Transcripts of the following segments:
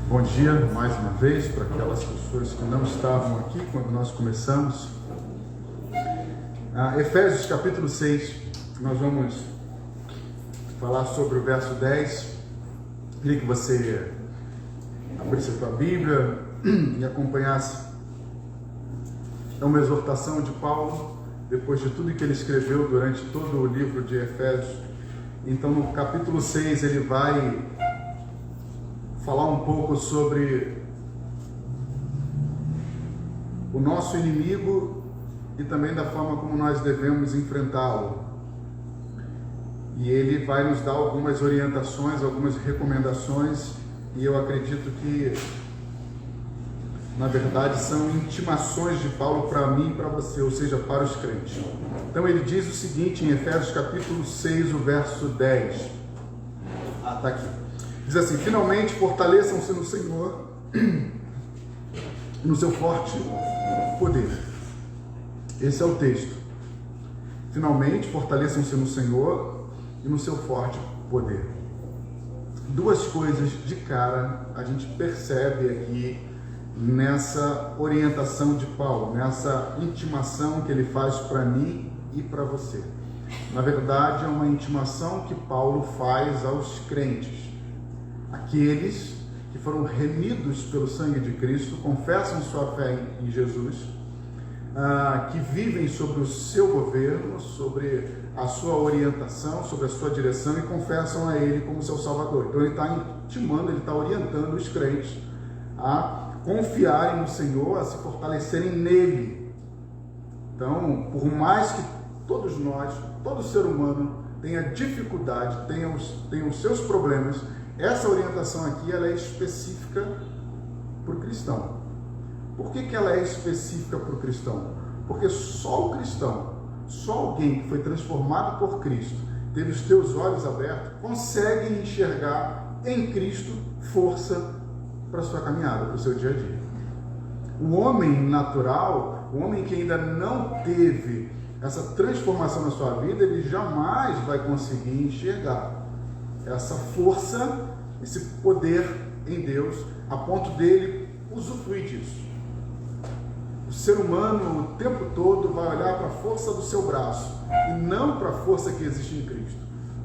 Bom dia mais uma vez para aquelas pessoas que não estavam aqui quando nós começamos. Efésios capítulo 6, nós vamos falar sobre o verso 10. Queria que você abrisse a sua Bíblia e acompanhasse. É uma exortação de Paulo, depois de tudo que ele escreveu durante todo o livro de Efésios. Então no capítulo 6 ele vai falar um pouco sobre o nosso inimigo e também da forma como nós devemos enfrentá-lo. E ele vai nos dar algumas orientações, algumas recomendações, e eu acredito que, na verdade, são intimações de Paulo para mim e para você, ou seja, para os crentes. Então ele diz o seguinte em Efésios capítulo 6, o verso 10. Está aqui. Diz assim: finalmente fortaleçam-se no Senhor e no seu forte poder. Esse é o texto. Finalmente fortaleçam-se no Senhor e no seu forte poder. Duas coisas de cara a gente percebe aqui nessa orientação de Paulo, nessa intimação que ele faz para mim e para você. Na verdade, é uma intimação que Paulo faz aos crentes. Aqueles que foram remidos pelo sangue de Cristo, confessam sua fé em Jesus, que vivem sobre o seu governo, sobre a sua orientação, sobre a sua direção e confessam a Ele como seu Salvador. Então ele está intimando, ele está orientando os crentes a confiarem no Senhor, a se fortalecerem nele. Então, por mais que todos nós, todo ser humano tenha dificuldade, tenha os seus problemas, essa orientação aqui ela é específica para o cristão. Por que ela é específica para o cristão? Porque só o cristão, só alguém que foi transformado por Cristo, teve os teus olhos abertos, consegue enxergar em Cristo força para a sua caminhada, para o seu dia a dia. O homem natural, o homem que ainda não teve essa transformação na sua vida, ele jamais vai conseguir enxergar essa força, esse poder em Deus, a ponto dele usufruir disso. O ser humano o tempo todo vai olhar para a força do seu braço e não para a força que existe em Cristo,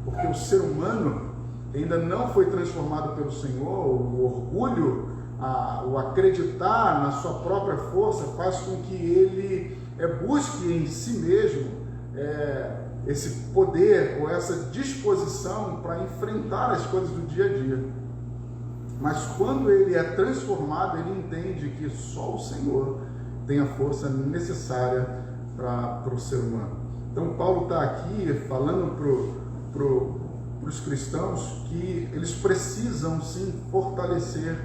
porque o ser humano ainda não foi transformado pelo Senhor. O orgulho, o acreditar na sua própria força faz com que ele busque em si mesmo esse poder ou essa disposição para enfrentar as coisas do dia a dia. Mas quando ele é transformado, ele entende que só o Senhor tem a força necessária para o ser humano. Então Paulo está aqui falando para os cristãos que eles precisam sim fortalecer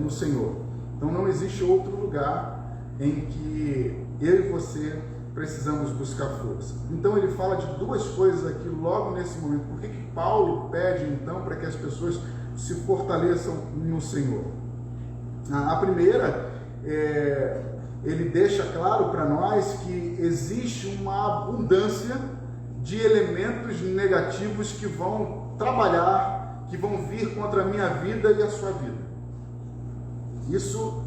no Senhor. Então não existe outro lugar em que eu e você precisamos buscar força. Então ele fala de duas coisas aqui logo nesse momento. Por que Paulo pede então para que as pessoas se fortaleçam no Senhor? A primeira, ele deixa claro para nós que existe uma abundância de elementos negativos que vão trabalhar, que vão vir contra a minha vida e a sua vida. Isso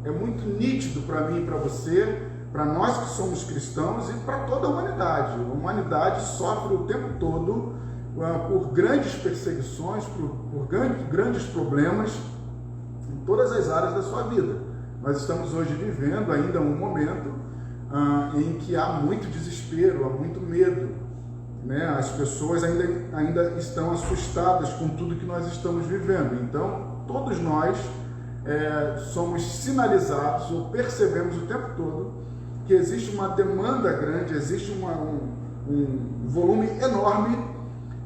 é muito nítido para mim e para você, para nós que somos cristãos e para toda a humanidade. A humanidade sofre o tempo todo por grandes perseguições, por grandes problemas em todas as áreas da sua vida. Nós estamos hoje vivendo ainda um momento em que há muito desespero, há muito medo, né? As pessoas ainda estão assustadas com tudo que nós estamos vivendo. Então, todos nós somos sinalizados ou percebemos o tempo todo que existe uma demanda grande, existe um volume enorme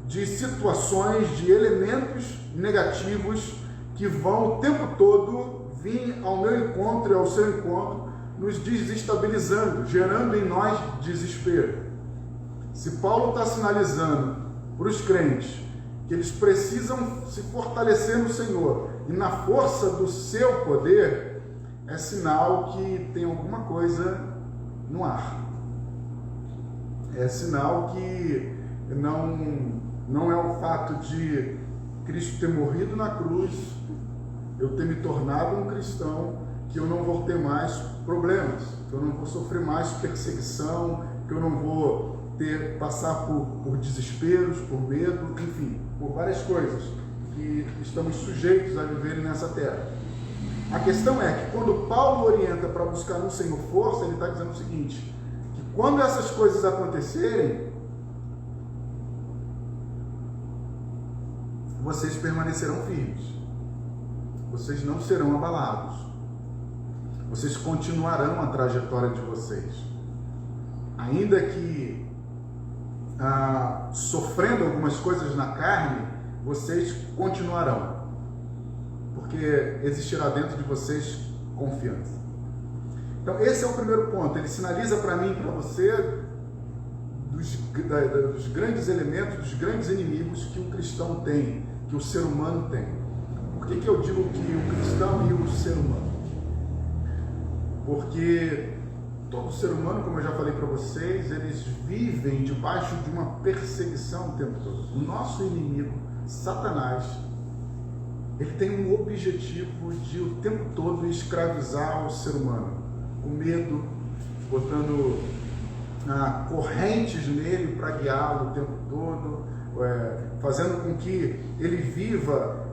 de situações, de elementos negativos que vão o tempo todo vir ao meu encontro e ao seu encontro, nos desestabilizando, gerando em nós desespero. Se Paulo está sinalizando para os crentes que eles precisam se fortalecer no Senhor e na força do seu poder, é sinal que tem alguma coisa no ar. É sinal que não é o fato de Cristo ter morrido na cruz, eu ter me tornado um cristão, que eu não vou ter mais problemas, que eu não vou sofrer mais perseguição, que eu não vou passar por desesperos, por medo, enfim, por várias coisas que estamos sujeitos a viverem nessa terra. A questão é que quando Paulo orienta para buscar no Senhor força, ele está dizendo o seguinte, que quando essas coisas acontecerem, vocês permanecerão firmes, vocês não serão abalados, vocês continuarão a trajetória de vocês, ainda que sofrendo algumas coisas na carne, vocês continuarão, porque existirá dentro de vocês confiança. Então esse é o primeiro ponto, ele sinaliza para mim e para você dos grandes elementos, dos grandes inimigos que o cristão tem, que o ser humano tem. Por que eu digo que o cristão e o ser humano? Porque todo ser humano, como eu já falei para vocês, eles vivem debaixo de uma perseguição o tempo todo. O nosso inimigo, Satanás, ele tem um objetivo de o tempo todo escravizar o ser humano, com medo, botando correntes nele para guiá-lo o tempo todo, fazendo com que ele viva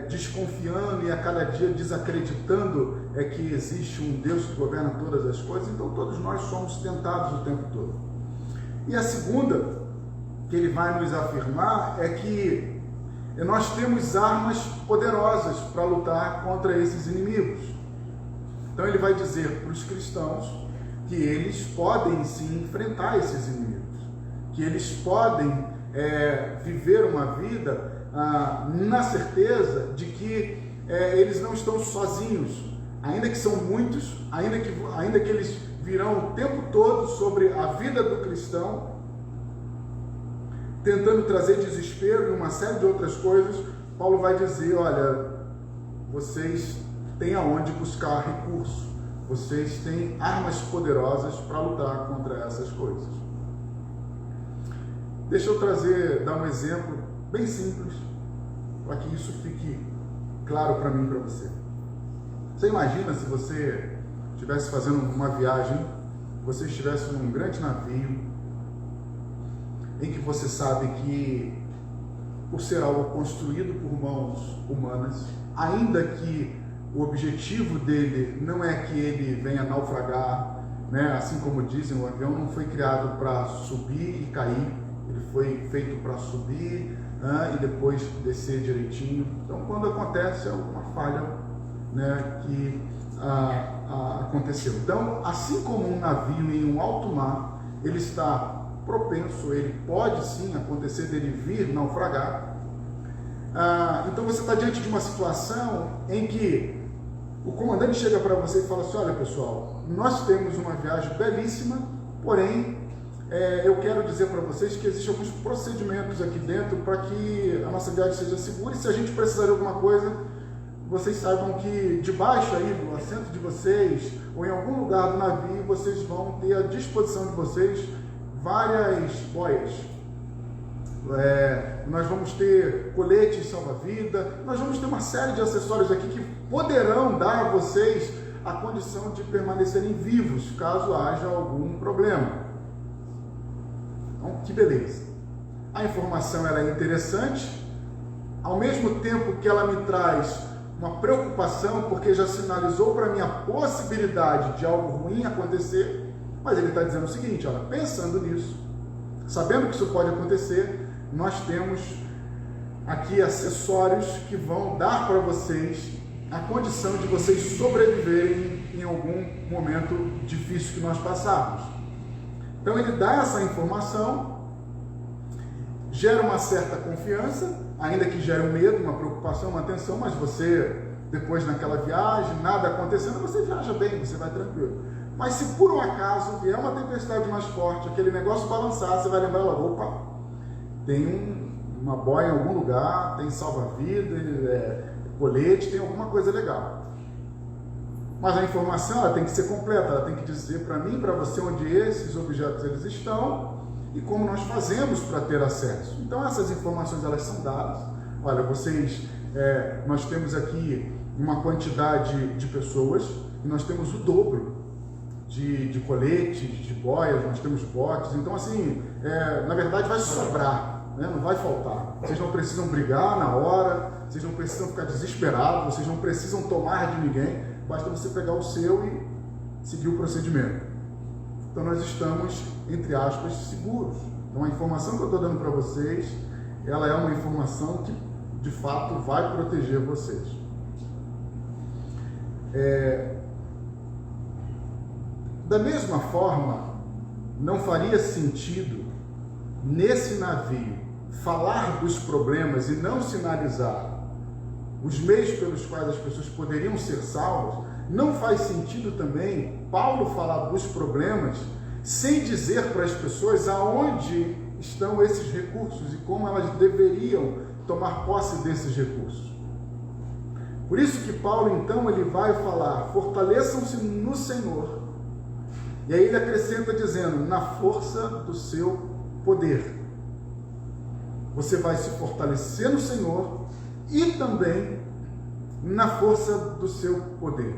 desconfiando e a cada dia desacreditando que existe um Deus que governa todas as coisas. Então todos nós somos tentados o tempo todo. E a segunda que ele vai nos afirmar é que nós temos armas poderosas para lutar contra esses inimigos. Então ele vai dizer para os cristãos que eles podem sim enfrentar esses inimigos, que eles podem viver uma vida na certeza de que eles não estão sozinhos, ainda que são muitos, ainda que eles virão o tempo todo sobre a vida do cristão, tentando trazer desespero e uma série de outras coisas. Paulo vai dizer, olha, vocês têm aonde buscar recurso, vocês têm armas poderosas para lutar contra essas coisas. Deixa eu dar um exemplo bem simples, para que isso fique claro para mim e para você. Você imagina se você estivesse fazendo uma viagem, você estivesse num grande navio, em que você sabe que, por ser algo construído por mãos humanas, ainda que o objetivo dele não é que ele venha naufragar, né? Assim como dizem, o avião não foi criado para subir e cair, ele foi feito para subir e depois descer direitinho. Então, quando acontece alguma falha, né, que aconteceu. Então, assim como um navio em um alto mar, ele está propenso, ele pode sim acontecer dele vir naufragar. Então você está diante de uma situação em que o comandante chega para você e fala assim, olha pessoal, nós temos uma viagem belíssima, porém eu quero dizer para vocês que existem alguns procedimentos aqui dentro para que a nossa viagem seja segura, e se a gente precisar de alguma coisa, vocês saibam que debaixo aí do assento de vocês, ou em algum lugar do navio, vocês vão ter à disposição de vocês várias boias. Nós vamos ter coletes salva-vida, nós vamos ter uma série de acessórios aqui que poderão dar a vocês a condição de permanecerem vivos, caso haja algum problema. Então, que beleza. A informação ela é interessante, ao mesmo tempo que ela me traz uma preocupação, porque já sinalizou para mim a possibilidade de algo ruim acontecer. Mas ele está dizendo o seguinte, olha, pensando nisso, sabendo que isso pode acontecer, nós temos aqui acessórios que vão dar para vocês a condição de vocês sobreviverem em algum momento difícil que nós passarmos. Então ele dá essa informação, gera uma certa confiança, ainda que gere um medo, uma preocupação, uma tensão, mas você, depois naquela viagem, nada acontecendo, você viaja bem, você vai tranquilo. Mas se por um acaso vier uma tempestade mais forte, aquele negócio balançar, você vai lembrar logo, opa, tem uma boia em algum lugar, tem salva-vida, colete, tem alguma coisa legal. Mas a informação ela tem que ser completa, ela tem que dizer para mim, para você, onde esses objetos eles estão e como nós fazemos para ter acesso. Então essas informações elas são dadas, olha, nós temos aqui uma quantidade de pessoas e nós temos o dobro de coletes, de boias, nós temos botes, então assim, na verdade vai sobrar, né? Não vai faltar. Vocês não precisam brigar na hora, vocês não precisam ficar desesperados, vocês não precisam tomar de ninguém, basta você pegar o seu e seguir o procedimento. Então nós estamos, entre aspas, seguros. Então a informação que eu estou dando para vocês, ela é uma informação que de fato vai proteger vocês. Da mesma forma, não faria sentido nesse navio falar dos problemas e não sinalizar os meios pelos quais as pessoas poderiam ser salvas. Não faz sentido também Paulo falar dos problemas sem dizer para as pessoas aonde estão esses recursos e como elas deveriam tomar posse desses recursos. Por isso que Paulo, então, ele vai falar: fortaleçam-se no Senhor. E aí ele acrescenta dizendo: na força do seu poder. Você vai se fortalecer no Senhor e também na força do seu poder.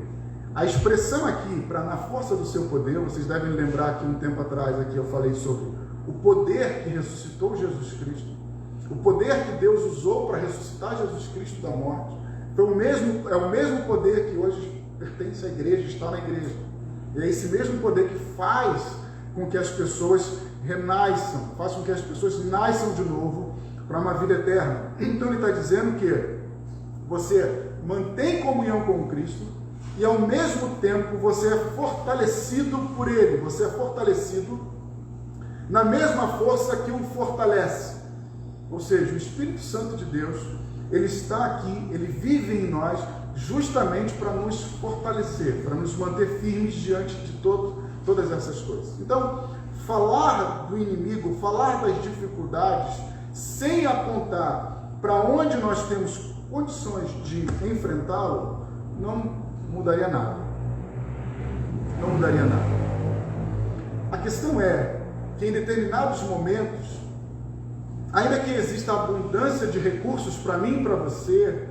A expressão aqui, para na força do seu poder, vocês devem lembrar que um tempo atrás aqui eu falei sobre o poder que ressuscitou Jesus Cristo, o poder que Deus usou para ressuscitar Jesus Cristo da morte. É o mesmo poder que hoje pertence à igreja, está na igreja. E é esse mesmo poder que faz com que as pessoas renasçam, faz com que as pessoas nasçam de novo para uma vida eterna. Então ele está dizendo que você mantém comunhão com Cristo e ao mesmo tempo você é fortalecido por Ele, você é fortalecido na mesma força que o fortalece. Ou seja, o Espírito Santo de Deus, ele está aqui, ele vive em nós justamente para nos fortalecer, para nos manter firmes diante de todas essas coisas. Então, falar do inimigo, falar das dificuldades, sem apontar para onde nós temos condições de enfrentá-lo, não mudaria nada. Não mudaria nada. A questão é que em determinados momentos, ainda que exista abundância de recursos para mim e para você,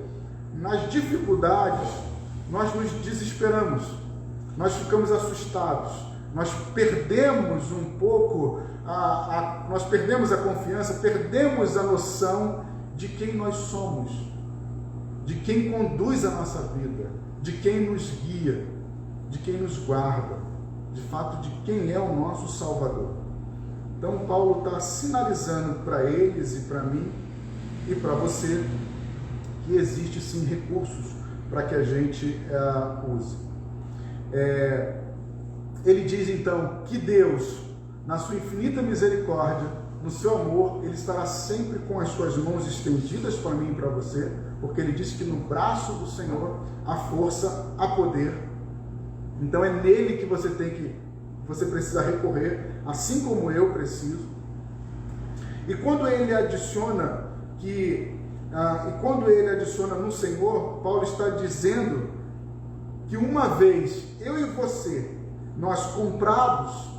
nas dificuldades, nós nos desesperamos, nós ficamos assustados, nós perdemos um pouco, nós perdemos a confiança, perdemos a noção de quem nós somos, de quem conduz a nossa vida, de quem nos guia, de quem nos guarda, de fato de quem é o nosso Salvador. Então Paulo está sinalizando para eles e para mim e para você que existe sim recursos para que a gente use. Ele diz então que Deus, na sua infinita misericórdia, no seu amor, ele estará sempre com as suas mãos estendidas para mim e para você, porque ele diz que no braço do Senhor há força, há poder. Então é nele que você precisa recorrer, assim como eu preciso. E quando ele adiciona no Senhor, Paulo está dizendo que uma vez eu e você, nós comprados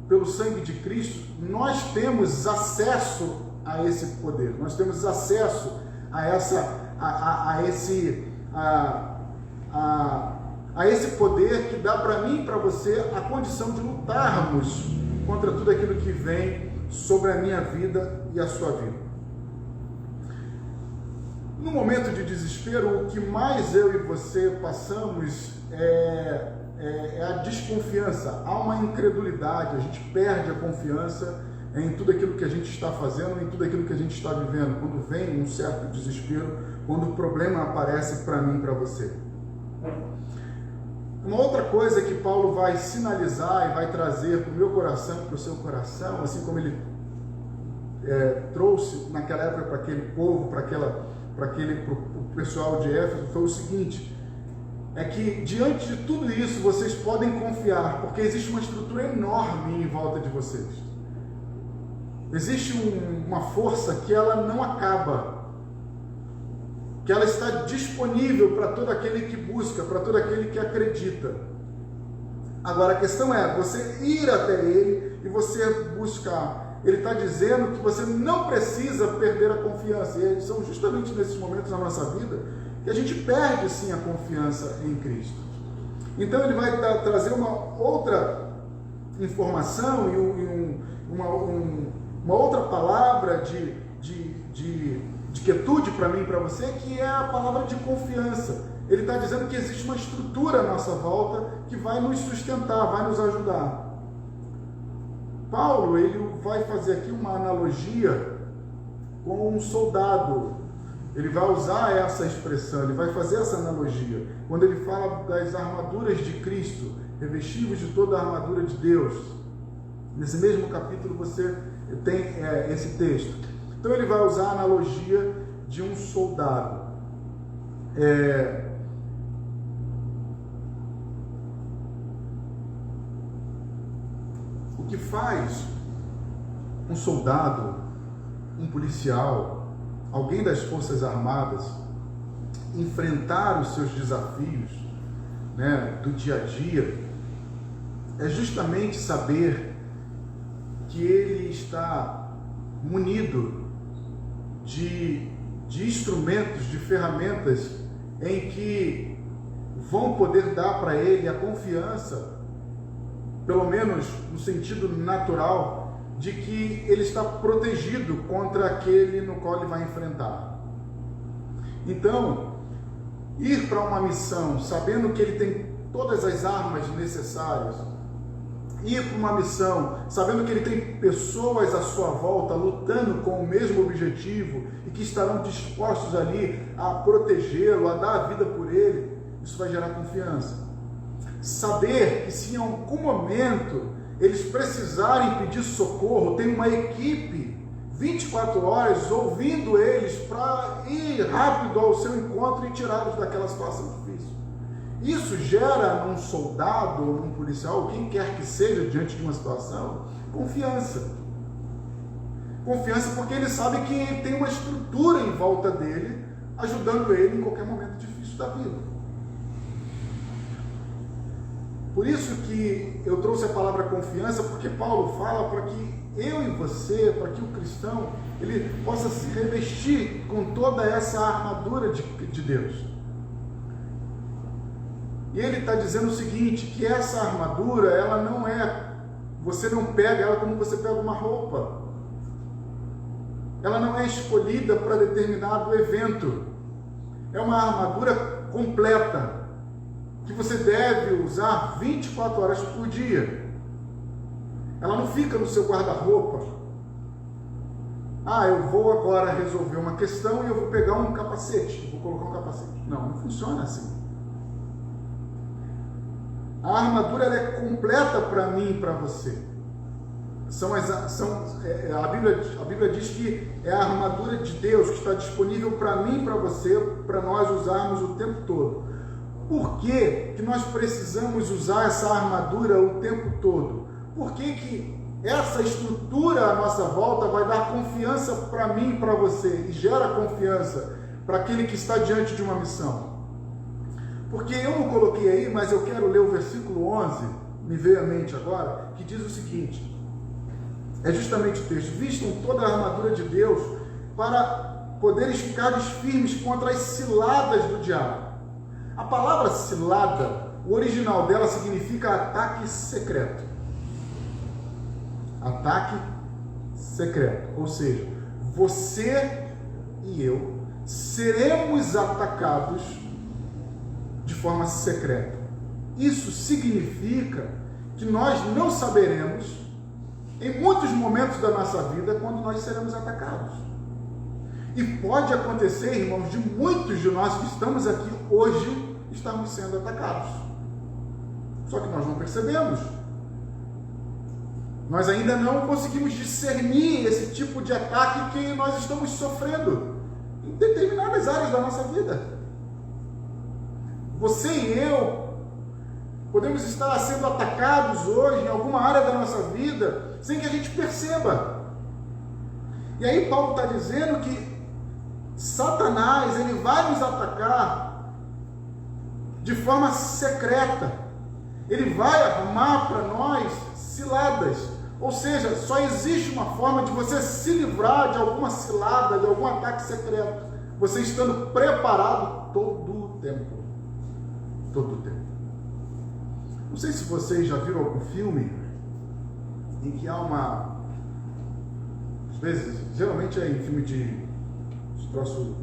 pelo sangue de Cristo, nós temos acesso a esse poder, nós temos acesso a esse poder que dá para mim e para você a condição de lutarmos contra tudo aquilo que vem sobre a minha vida e a sua vida. No momento de desespero, o que mais eu e você passamos é a desconfiança, há uma incredulidade, a gente perde a confiança em tudo aquilo que a gente está fazendo, em tudo aquilo que a gente está vivendo, quando vem um certo desespero, quando o problema aparece para mim e para você. Uma outra coisa que Paulo vai sinalizar e vai trazer para o meu coração, para o seu coração, assim como ele trouxe naquela época para aquele povo, para o pessoal de Éfeso, foi o seguinte: é que diante de tudo isso vocês podem confiar, porque existe uma estrutura enorme em volta de vocês. Existe uma força que ela não acaba, que ela está disponível para todo aquele que busca, para todo aquele que acredita. Agora a questão é você ir até ele e você buscar ele está dizendo que você não precisa perder a confiança. E são justamente nesses momentos na nossa vida que a gente perde sim a confiança em Cristo. Então ele vai trazer uma outra informação e uma outra palavra de quietude para mim e para você, que é a palavra de confiança. Ele está dizendo que existe uma estrutura à nossa volta que vai nos sustentar, vai nos ajudar. Paulo, ele vai fazer aqui uma analogia com um soldado. Ele vai usar essa expressão, ele vai fazer essa analogia. Quando ele fala das armaduras de Cristo, revestivos de toda a armadura de Deus. Nesse mesmo capítulo você tem esse texto. Então ele vai usar a analogia de um soldado. O que faz um soldado, um policial, alguém das Forças Armadas enfrentar os seus desafios, né, do dia a dia, é justamente saber que ele está munido de instrumentos, de ferramentas em que vão poder dar para ele a confiança, pelo menos no sentido natural, de que ele está protegido contra aquele no qual ele vai enfrentar. Então, ir para uma missão sabendo que ele tem todas as armas necessárias, ir para uma missão sabendo que ele tem pessoas à sua volta lutando com o mesmo objetivo e que estarão dispostos ali a protegê-lo, a dar a vida por ele, isso vai gerar confiança. Saber que se em algum momento eles precisarem pedir socorro, tem uma equipe 24 horas ouvindo eles para ir rápido ao seu encontro e tirá-los daquela situação difícil. Isso gera num soldado ou num policial, quem quer que seja, diante de uma situação, confiança. Confiança porque ele sabe que tem uma estrutura em volta dele, ajudando ele em qualquer momento difícil da vida. Por isso que eu trouxe a palavra confiança, porque Paulo fala para que eu e você, para que o cristão, ele possa se revestir com toda essa armadura de Deus. E ele está dizendo o seguinte, que essa armadura, ela não é, você não pega ela como você pega uma roupa. Ela não é escolhida para determinado evento. É uma armadura completa, que você deve usar 24 horas por dia. Ela não fica no seu guarda-roupa. Eu vou agora resolver uma questão e eu vou pegar um capacete, vou colocar um capacete. Não funciona assim. A armadura ela é completa para mim e para você. A Bíblia diz que é a armadura de Deus que está disponível para mim e para você, para nós usarmos o tempo todo. Por que nós precisamos usar essa armadura o tempo todo? Por que essa estrutura à nossa volta vai dar confiança para mim e para você, e gera confiança para aquele que está diante de uma missão? Porque eu não coloquei aí, mas eu quero ler o versículo 11, me veio à mente agora, que diz o seguinte, é justamente o texto: vistam toda a armadura de Deus para poderes ficar firmes contra as ciladas do diabo. A palavra cilada, o original dela significa ataque secreto. Ataque secreto. Ou seja, você e eu seremos atacados de forma secreta. Isso significa que nós não saberemos, em muitos momentos da nossa vida, quando nós seremos atacados. E pode acontecer, irmãos, de muitos de nós que estamos aqui hoje estarmos sendo atacados. Só que nós não percebemos. Nós ainda não conseguimos discernir esse tipo de ataque que nós estamos sofrendo em determinadas áreas da nossa vida. Você e eu podemos estar sendo atacados hoje em alguma área da nossa vida sem que a gente perceba. E aí Paulo está dizendo que Satanás, ele vai nos atacar de forma secreta. Ele vai armar para nós ciladas, Ou seja, só existe uma forma de você se livrar de alguma cilada, de algum ataque secreto, você estando preparado todo o tempo. Todo o tempo. Não sei se vocês já viram algum filme em que há uma... Às vezes, geralmente é em filme de troço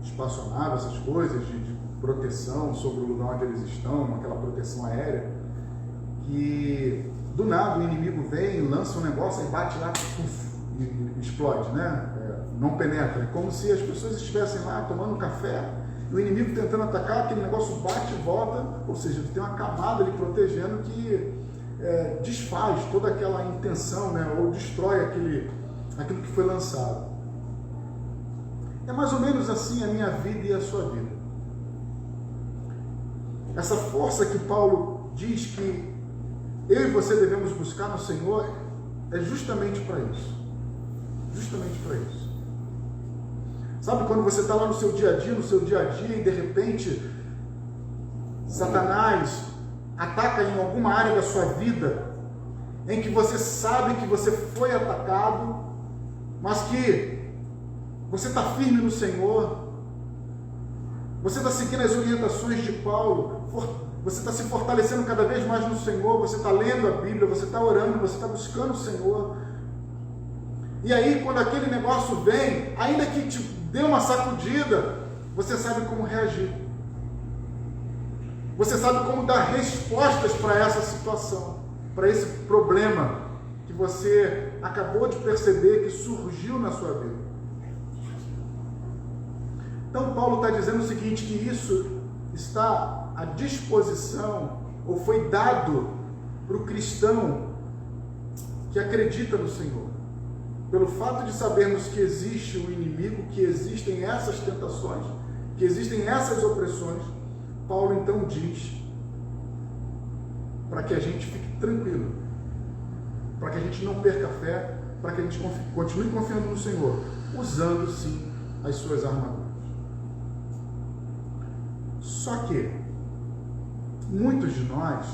espaçonave, essas coisas, de proteção sobre o lugar onde eles estão, aquela proteção aérea, que do nada o inimigo vem, lança um negócio e bate lá, puf, e explode, né? Não penetra. É como se as pessoas estivessem lá tomando café, e o inimigo tentando atacar, aquele negócio bate e volta, ou seja, tem uma camada ali protegendo que desfaz toda aquela intenção, né? Ou destrói aquilo que foi lançado. É mais ou menos assim a minha vida e a sua vida. Essa força que Paulo diz que eu e você devemos buscar no Senhor é justamente para isso. Justamente para isso. Sabe quando você está lá no seu dia a dia, e de repente Satanás ataca em alguma área da sua vida em que você sabe que você foi atacado, mas que você está firme no Senhor, você está seguindo as orientações de Paulo, você está se fortalecendo cada vez mais no Senhor, você está lendo a Bíblia, você está orando, você está buscando o Senhor. E aí, quando aquele negócio vem, ainda que te dê uma sacudida, você sabe como reagir. Você sabe como dar respostas para essa situação, para esse problema que você acabou de perceber que surgiu na sua vida. Então Paulo está dizendo o seguinte, que isso está à disposição, ou foi dado para o cristão que acredita no Senhor. Pelo fato de sabermos que existe o inimigo, que existem essas tentações, que existem essas opressões, Paulo então diz para que a gente fique tranquilo, para que a gente não perca a fé, para que a gente continue confiando no Senhor, usando sim as suas armaduras. Só que muitos de nós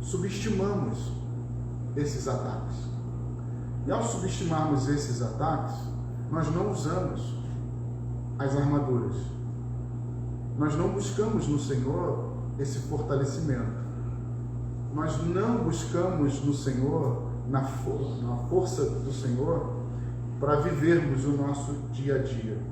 subestimamos esses ataques. E ao subestimarmos esses ataques, nós não usamos as armaduras. Nós não buscamos no Senhor esse fortalecimento. Nós não buscamos no Senhor, na força do Senhor, para vivermos o nosso dia a dia.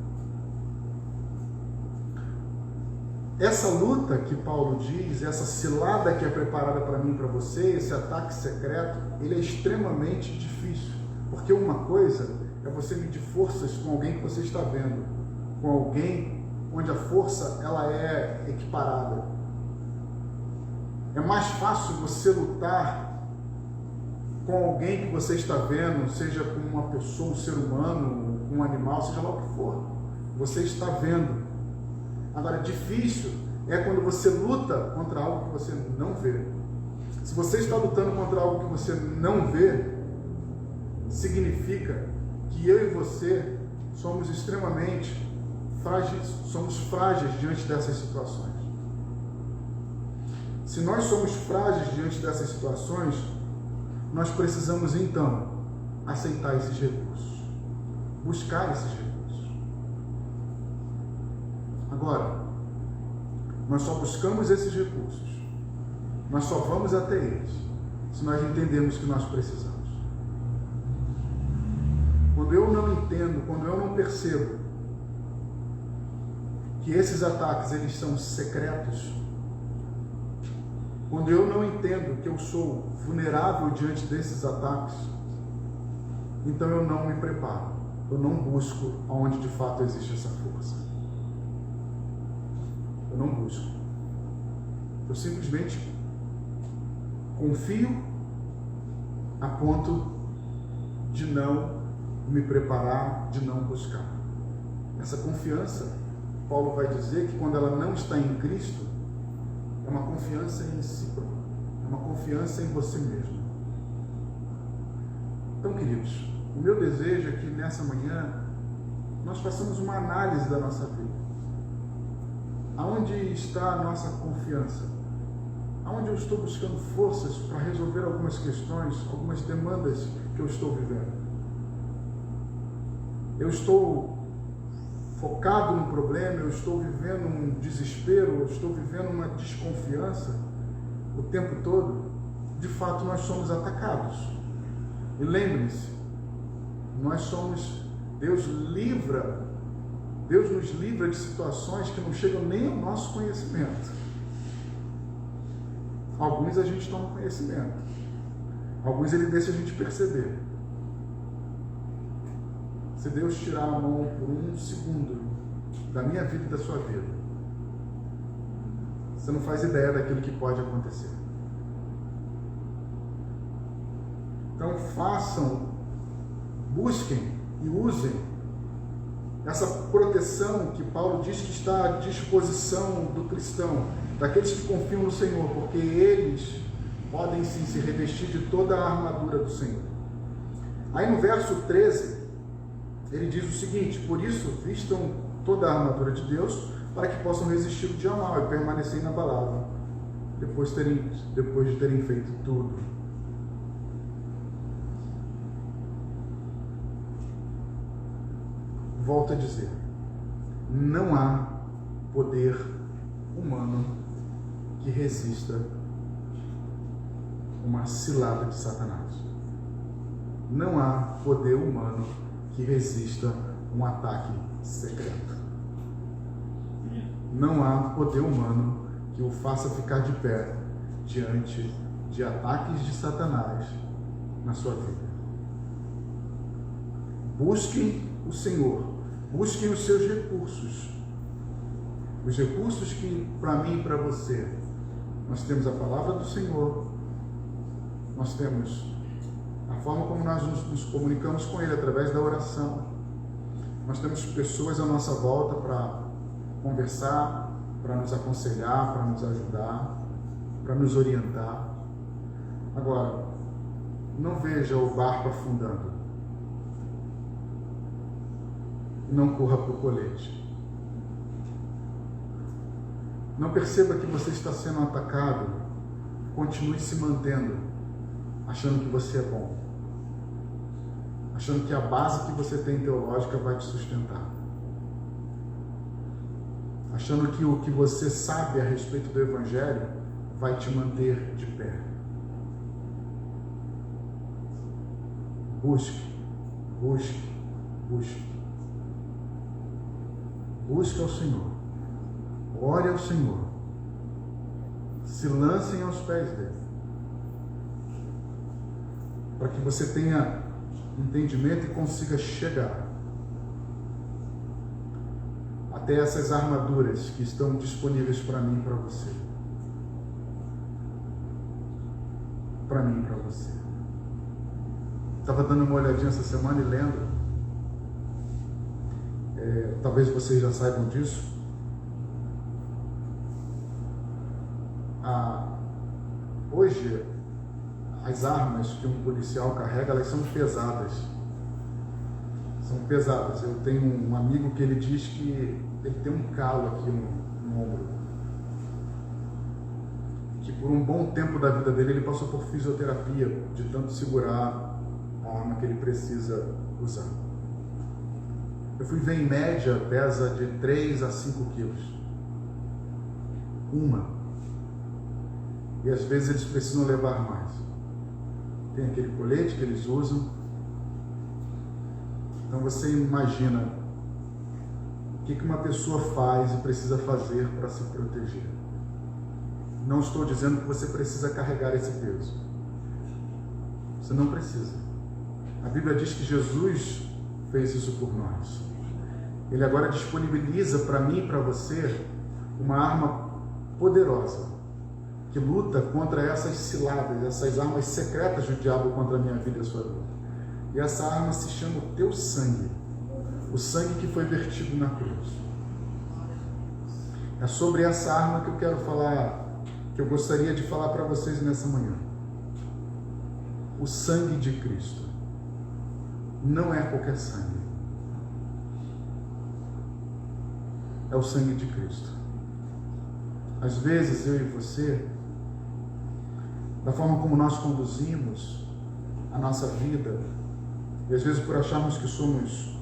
Essa luta que Paulo diz, essa cilada que é preparada para mim e para você, esse ataque secreto, ele é extremamente difícil. Porque uma coisa é você medir forças com alguém que você está vendo, com alguém onde a força ela é equiparada. É mais fácil você lutar com alguém que você está vendo, seja com uma pessoa, um ser humano, um animal, seja lá o que for. Você está vendo. Agora, difícil é quando você luta contra algo que você não vê. Se você está lutando contra algo que você não vê, significa que eu e você somos extremamente frágeis, somos frágeis diante dessas situações. Se nós somos frágeis diante dessas situações, nós precisamos então aceitar esses recursos, buscar esses recursos. Agora, nós só buscamos esses recursos, nós só vamos até eles, se nós entendermos que nós precisamos. Quando eu não entendo, quando eu não percebo que esses ataques eles são secretos, quando eu não entendo que eu sou vulnerável diante desses ataques, então eu não me preparo, eu não busco onde de fato existe essa força. Eu não busco. Eu simplesmente confio a ponto de não me preparar, de não buscar. Essa confiança, Paulo vai dizer que quando ela não está em Cristo, é uma confiança em si próprio, é uma confiança em você mesmo. Então, queridos, o meu desejo é que nessa manhã nós façamos uma análise da nossa vida. Aonde está a nossa confiança? Aonde eu estou buscando forças para resolver algumas questões, algumas demandas que eu estou vivendo. Eu estou focado no problema, eu estou vivendo um desespero, eu estou vivendo uma desconfiança o tempo todo. De fato, nós somos atacados. E lembre-se, Deus nos livra de situações que não chegam nem ao nosso conhecimento. Alguns a gente toma conhecimento, alguns Ele deixa a gente perceber. Se Deus tirar a mão por um segundo da minha vida e da sua vida, você não faz ideia daquilo que pode acontecer. Então busquem e usem essa proteção que Paulo diz que está à disposição do cristão, daqueles que confiam no Senhor, porque eles podem sim se revestir de toda a armadura do Senhor. Aí no verso 13, ele diz o seguinte: por isso vistam toda a armadura de Deus, para que possam resistir o dia mal e permanecer inabalável, depois de terem feito tudo. Volto a dizer, não há poder humano que resista uma cilada de Satanás. Não há poder humano que resista um ataque secreto. Não há poder humano que o faça ficar de pé diante de ataques de Satanás na sua vida. Busquem o Senhor, busquem os seus recursos. Os recursos que, para mim e para você, nós temos a palavra do Senhor, nós temos a forma como nós nos comunicamos com Ele através da oração, nós temos pessoas à nossa volta para conversar, para nos aconselhar, para nos ajudar, para nos orientar. Agora, não veja o barco afundando. Não corra para o colete. Não perceba que você está sendo atacado. Continue se mantendo, achando que você é bom, achando que a base que você tem teológica vai te sustentar, achando que o que você sabe a respeito do Evangelho vai te manter de pé. Busque, busque, busque. Busque ao Senhor, ore ao Senhor, se lancem aos pés dele, para que você tenha entendimento e consiga chegar até essas armaduras que estão disponíveis para mim e para você. Para mim e para você. Estava dando uma olhadinha essa semana e lendo. Talvez vocês já saibam disso. Hoje, as armas que um policial carrega, elas são pesadas. São pesadas. Eu tenho um amigo que ele diz que ele tem um calo aqui no ombro. Que por um bom tempo da vida dele, ele passou por fisioterapia, de tanto segurar a arma que ele precisa usar. Eu fui ver, em média, pesa de 3 a 5 quilos. E às vezes eles precisam levar mais. Tem aquele colete que eles usam. Então você imagina o que uma pessoa faz e precisa fazer para se proteger. Não estou dizendo que você precisa carregar esse peso. Você não precisa. A Bíblia diz que Jesus fez isso por nós. Ele agora disponibiliza para mim e para você uma arma poderosa que luta contra essas ciladas, essas armas secretas do diabo contra a minha vida e a sua vida. E essa arma se chama o teu sangue, o sangue que foi vertido na cruz. É sobre essa arma que eu quero falar, que eu gostaria de falar para vocês nessa manhã. O sangue de Cristo não é qualquer sangue. É o sangue de Cristo. Às vezes eu e você da forma como nós conduzimos a nossa vida, e às vezes por acharmos que somos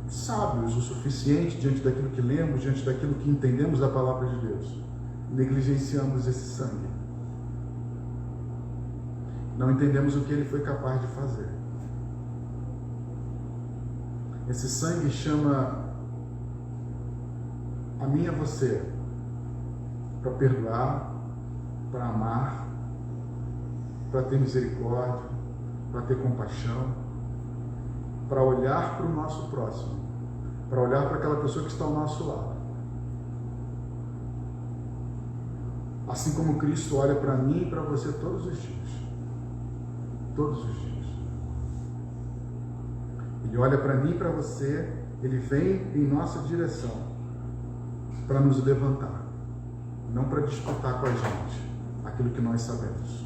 sábios o suficiente diante daquilo que lemos, diante daquilo que entendemos da palavra de Deus, negligenciamos esse sangue. Não entendemos o que ele foi capaz de fazer. Esse sangue chama a mim e a você para perdoar, para amar, para ter misericórdia, para ter compaixão, para olhar para o nosso próximo, para olhar para aquela pessoa que está ao nosso lado. Assim como Cristo olha para mim e para você todos os dias. Todos os dias. Ele olha para mim e para você, ele vem em nossa direção para nos levantar, não para disputar com a gente aquilo que nós sabemos.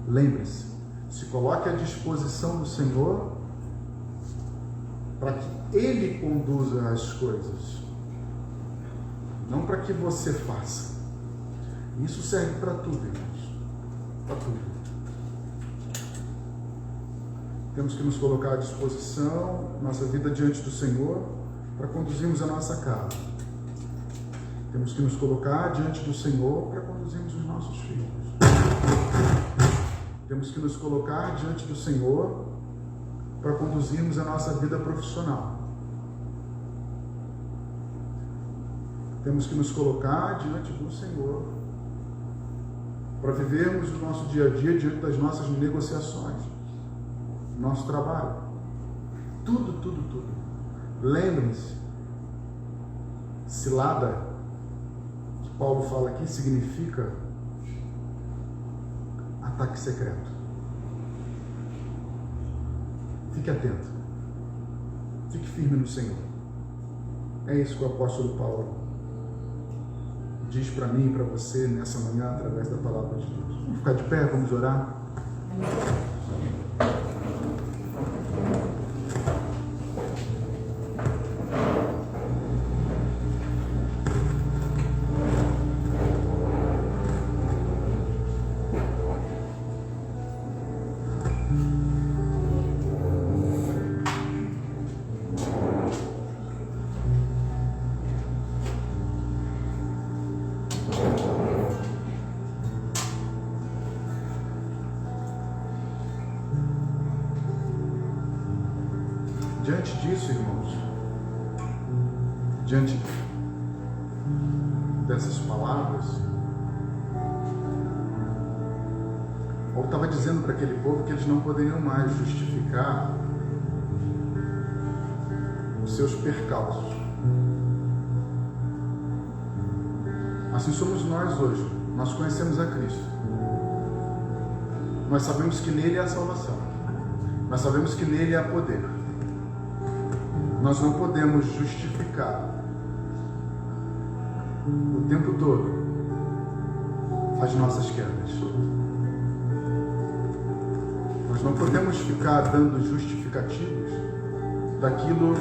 Lembre-se, se coloque à disposição do Senhor para que Ele conduza as coisas, não para que você faça. Isso serve para tudo, irmãos. Para tudo. Temos que nos colocar à disposição, nossa vida diante do Senhor, para conduzirmos a nossa casa. Temos que nos colocar diante do Senhor para conduzirmos os nossos filhos. Temos que nos colocar diante do Senhor para conduzirmos a nossa vida profissional. Temos que nos colocar diante do Senhor para vivermos o nosso dia a dia diante das nossas negociações, nosso trabalho. Tudo, tudo, tudo. Lembrem-se, cilada, que Paulo fala aqui, significa ataque secreto. Fique atento. Fique firme no Senhor. É isso que o apóstolo Paulo diz para mim e para você nessa manhã, através da palavra de Deus. Vamos ficar de pé, vamos orar. Diante disso, irmãos, diante dessas palavras, Paulo estava dizendo para aquele povo que eles não poderiam mais justificar os seus percalços. Assim somos nós hoje. Nós conhecemos a Cristo. Nós sabemos que nele há salvação. Nós sabemos que nele há poder. Nós não podemos justificar o tempo todo as nossas quedas. Nós não podemos ficar dando justificativos daquilo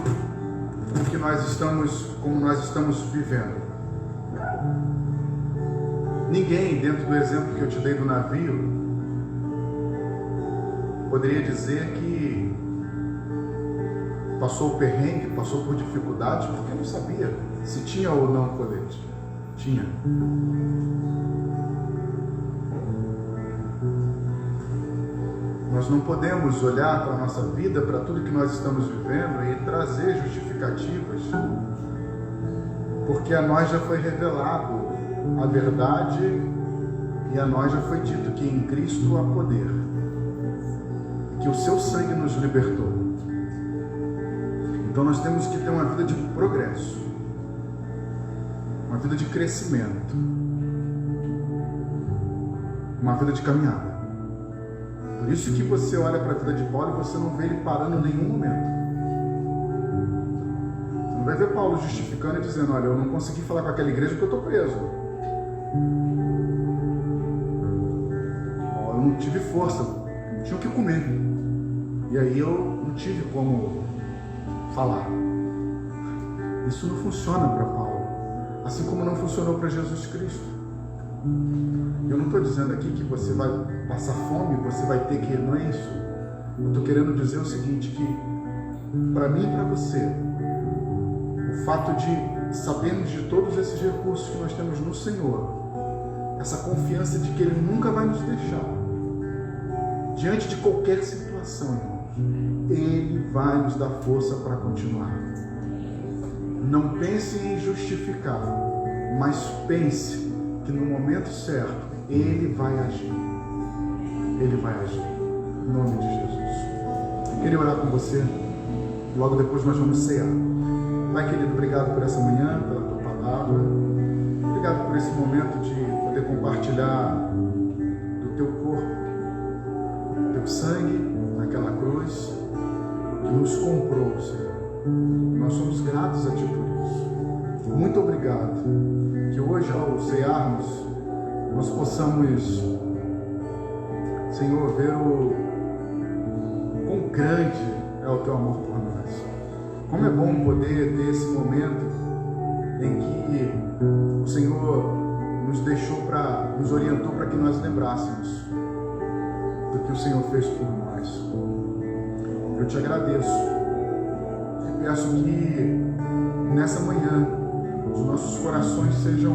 que nós estamos, como nós estamos vivendo. Ninguém, dentro do exemplo que eu te dei do navio, poderia dizer que passou o perrengue, passou por dificuldades, porque não sabia se tinha ou não colete. Tinha. Nós não podemos olhar para a nossa vida, para tudo que nós estamos vivendo e trazer justificativas, porque a nós já foi revelado a verdade e a nós já foi dito que em Cristo há poder, que o seu sangue nos libertou. Então nós temos que ter uma vida de progresso, uma vida de crescimento, uma vida de caminhada. Por isso que você olha para a vida de Paulo e você não vê ele parando em nenhum momento. Você não vai ver Paulo justificando e dizendo: olha, eu não consegui falar com aquela igreja porque eu estou preso. Eu não tive força, não tinha o que comer. E aí eu não tive como falar. Isso não funciona para Paulo, assim como não funcionou para Jesus Cristo. Eu não estou dizendo aqui que você vai passar fome, você vai ter que... Não é isso. Eu estou querendo dizer o seguinte, que para mim e para você, o fato de sabermos de todos esses recursos que nós temos no Senhor, essa confiança de que Ele nunca vai nos deixar, diante de qualquer situação, irmãos, Ele vai nos dar força para continuar. Não pense em justificar, mas pense que no momento certo, Ele vai agir. Ele vai agir. Em nome de Jesus. Eu queria orar com você. Logo depois nós vamos cear. Pai querido, obrigado por essa manhã, pela Tua palavra. Obrigado por esse momento de poder compartilhar do Teu corpo, do Teu sangue naquela cruz que nos comprou, Senhor. Nós somos gratos a Ti por isso. Muito obrigado. Que hoje, ao cearmos, nós possamos, Senhor, ver o quão grande é o Teu amor por nós. Como é bom poder ter esse momento em que o Senhor nos orientou para que nós lembrássemos do que o Senhor fez por nós. Eu Te agradeço e peço que nessa manhã os nossos corações sejam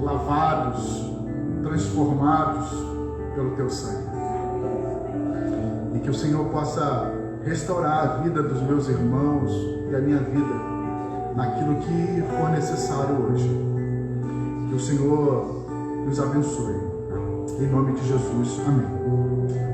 lavados, transformados pelo Teu sangue. E que o Senhor possa restaurar a vida dos meus irmãos e a minha vida naquilo que for necessário hoje. Que o Senhor nos abençoe. Em nome de Jesus. Amém.